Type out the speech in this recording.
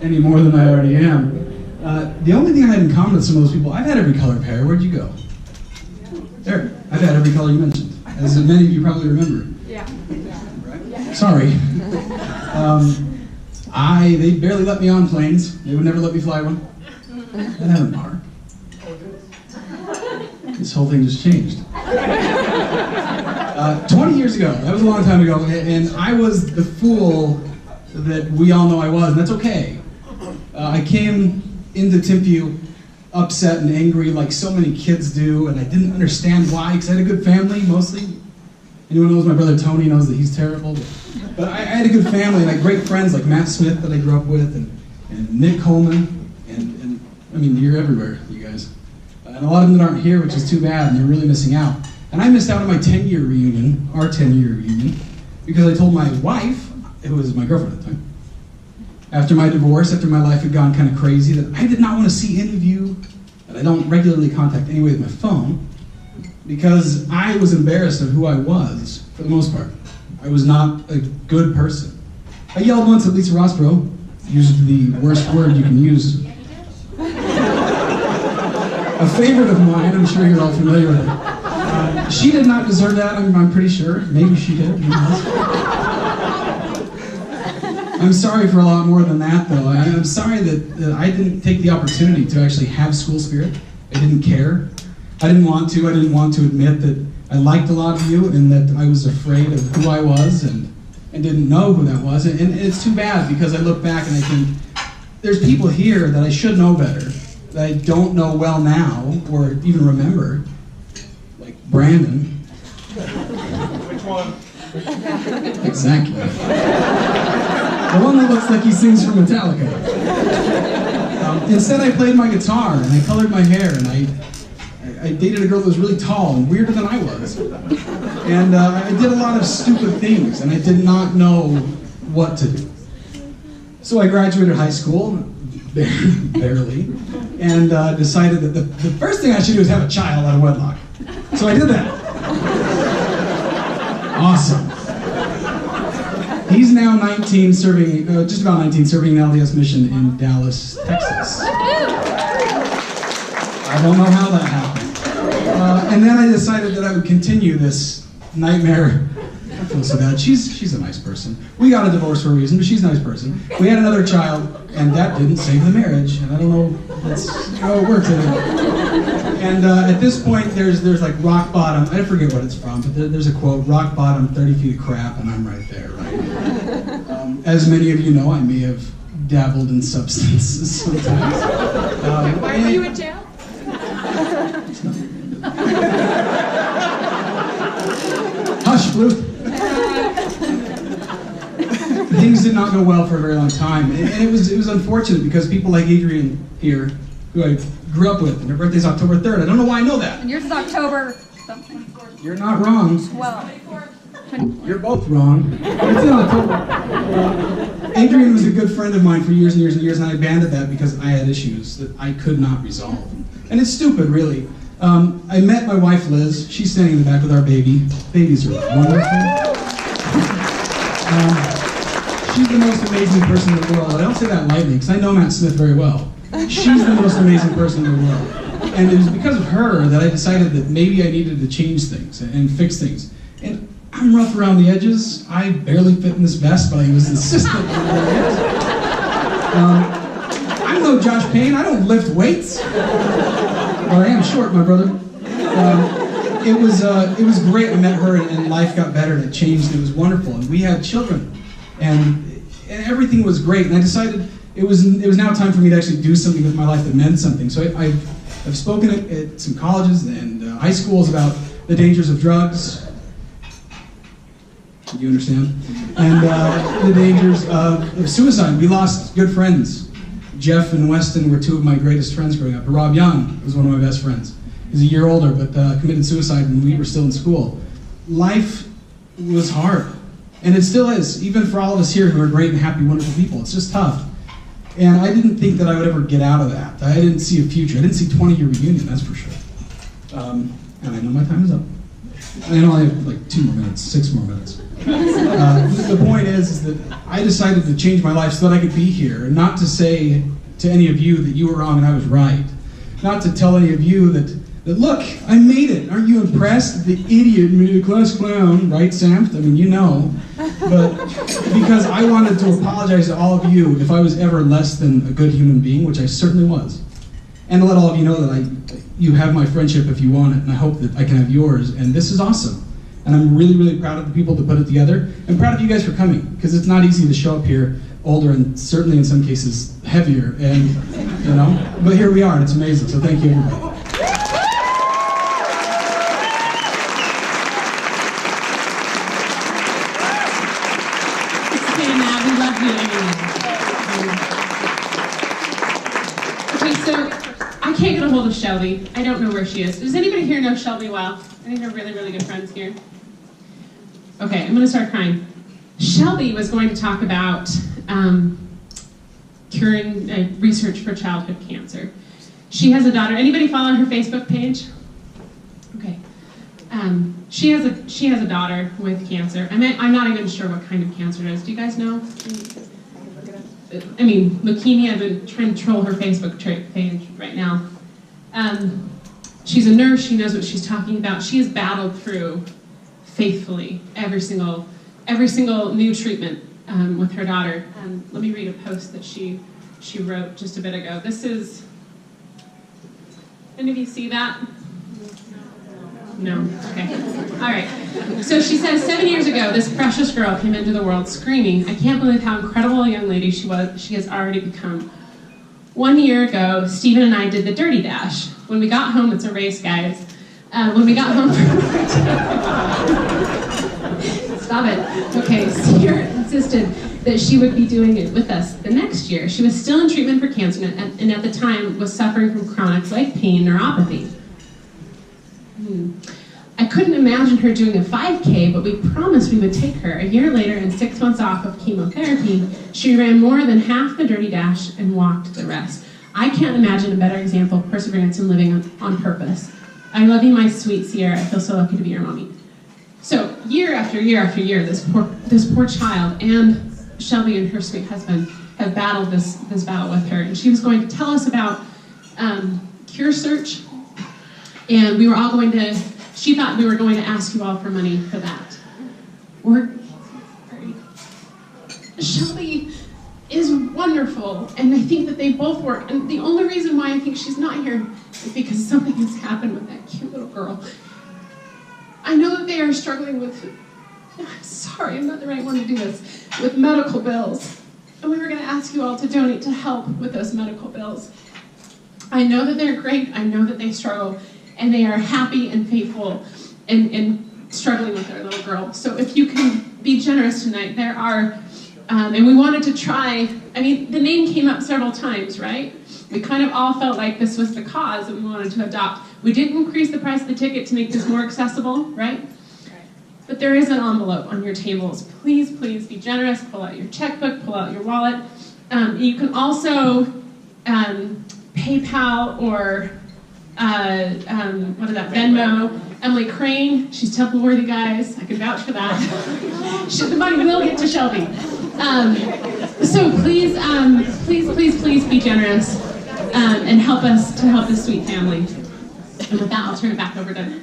any more than I already am. The only thing I had in common with some of those people, I've had every color of hair. Where'd you go? There. I've had every color you mentioned, as many of you probably remember. Yeah. Right? Sorry. They barely let me on planes. They would never let me fly one. That happened hard. This whole thing just changed. 20 years ago, that was a long time ago, and I was the fool that we all know I was, and that's okay. I came into Timpview upset and angry like so many kids do, and I didn't understand why, because I had a good family, mostly. Anyone who knows my brother Tony knows that he's terrible. But I had a good family, and I had great friends like Matt Smith that I grew up with, and Nick Coleman, and I mean, you're everywhere, you guys. And a lot of them that aren't here, which is too bad, and they're really missing out. And I missed out on my 10-year reunion, our 10-year reunion, because I told my wife, who was my girlfriend at the time, after my divorce, after my life had gone kind of crazy, that I did not want to see any of you, that I don't regularly contact anyway with my phone, because I was embarrassed of who I was, for the most part. I was not a good person. I yelled once at Lisa Rossborough, used the worst word you can use. A favorite of mine, I'm sure you're all familiar with it. She did not deserve that, I'm pretty sure. Maybe she did. I'm sorry for a lot more than that, though. I'm sorry that I didn't take the opportunity to actually have school spirit. I didn't care. I didn't want to admit that I liked a lot of you and that I was afraid of who I was and didn't know who that was. And it's too bad, because I look back and I think there's people here that I should know better, that I don't know well now or even remember, like Brandon. Which one? Exactly. The one that looks like he sings for Metallica. Instead, I played my guitar and I colored my hair, and I dated a girl that was really tall and weirder than I was. And I did a lot of stupid things, and I did not know what to do. So I graduated high school, barely, and decided that the first thing I should do is have a child out of wedlock. So I did that. Awesome. He's now 19, serving, just about 19, serving an LDS mission in Dallas, Texas. I don't know how that happened. And then I decided that I would continue this nightmare. I feel so bad. She's a nice person. We got a divorce for a reason, but she's a nice person. We had another child, and that didn't save the marriage. And I don't know if that's how it works anymore. And at this point, there's like rock bottom. I forget what it's from, but there's a quote: "Rock bottom, 30 feet of crap," and I'm right there, right? As many of you know, I may have dabbled in substances sometimes. Why were you in jail? Hush, Flute. Things did not go well for a very long time, and it was unfortunate, because people like Adrian here, who I grew up with, and her birthday's October 3rd. I don't know why I know that. And yours is October something. You're not wrong. 12. You're both wrong. It's in October. Adrian was a good friend of mine for years and years and years, and I abandoned that because I had issues that I could not resolve. And it's stupid, really. I met my wife, Liz. She's standing in the back with our baby. Babies are wonderful. She's the most amazing person in the world. I don't say that lightly, because I know Matt Smith very well. She's the most amazing person in the world. And it was because of her that I decided that maybe I needed to change things and fix things. And I'm rough around the edges. I barely fit in this vest, but I was insistent on it. I'm no Josh Payne. I don't lift weights. But I am short, my brother. It was great. I met her, and life got better, and it changed. It was wonderful, and we had children, and everything was great. And I decided it was now time for me to actually do something with my life that meant something. So I've spoken at some colleges and high schools about the dangers of drugs. Do you understand? And the dangers of suicide. We lost good friends. Jeff and Weston were two of my greatest friends growing up. Rob Young was one of my best friends. He's a year older, but committed suicide when we were still in school. Life was hard, and it still is, even for all of us here who are great and happy, wonderful people. It's just tough. And I didn't think that I would ever get out of that. I didn't see a future. I didn't see 20-year reunion, that's for sure. And I know my time is up. I only have like 2 more minutes, 6 more minutes. The point is that I decided to change my life so that I could be here, and not to say to any of you that you were wrong and I was right. Not to tell any of you that look, I made it. Aren't you impressed? The idiot middle-class clown, right, Samt? I mean, you know. But because I wanted to apologize to all of you if I was ever less than a good human being, which I certainly was. And to let all of you know that you have my friendship if you want it, and I hope that I can have yours. And this is awesome. And I'm really, really proud of the people that put it together. I'm proud of you guys for coming, because it's not easy to show up here older and certainly in some cases heavier. And, you know, but here we are, and it's amazing. So thank you, everybody. Okay, so I can't get a hold of Shelby. I don't know where she is. Does anybody here know Shelby well? I think they're really, really good friends here. Okay, I'm going to start crying. Shelby was going to talk about curing research for childhood cancer. She has a daughter. Anybody follow her Facebook page? Okay. She has a daughter with cancer. I'm not even sure what kind of cancer it is. Do you guys know? I mean, leukemia. I've been trying to troll her Facebook page right now. She's a nurse. She knows what she's talking about. She has battled through faithfully every single new treatment with her daughter. Let me read a post that she wrote just a bit ago. This is. Any of you see that? No? Okay. All right. So she says, 7 years ago, this precious girl came into the world screaming, "I can't believe how incredible a young lady she has already become." 1 year ago, Stephen and I did the Dirty Dash. When we got home, it's a race, guys. When we got home Stop it. Okay, Sierra insisted that she would be doing it with us the next year. She was still in treatment for cancer and at the time was suffering from chronic leg pain neuropathy. I couldn't imagine her doing a 5K, but we promised we would take her. A year later, and 6 months off of chemotherapy, she ran more than half the Dirty Dash and walked the rest. I can't imagine a better example of perseverance and living on purpose. I love you, my sweet Sierra. I feel so lucky to be your mommy. So year after year after year, this poor child and Shelby and her sweet husband have battled this battle with her. And she was going to tell us about Cure Search, and we were all going to. She thought we were going to ask you all for money for that. Shelby is wonderful, and I think that they both work. And the only reason why I think she's not here is because something has happened with that cute little girl. I know that they are struggling with, I'm sorry, I'm not the right one to do this, with medical bills. And we were going to ask you all to donate to help with those medical bills. I know that they're great, I know that they struggle, and they are happy and faithful and struggling with their little girl. So if you can be generous tonight, there are, and we wanted to try, I mean, the name came up several times, right? We kind of all felt like this was the cause that we wanted to adopt. We did increase the price of the ticket to make this more accessible, right? But there is an envelope on your tables. Please, please be generous. Pull out your checkbook, pull out your wallet. You can also PayPal or Venmo. Emily Crane, she's Temple worthy, guys. I can vouch for that. The money will get to Shelby. So please, please be generous and help us to help this sweet family. And with that, I'll turn it back over to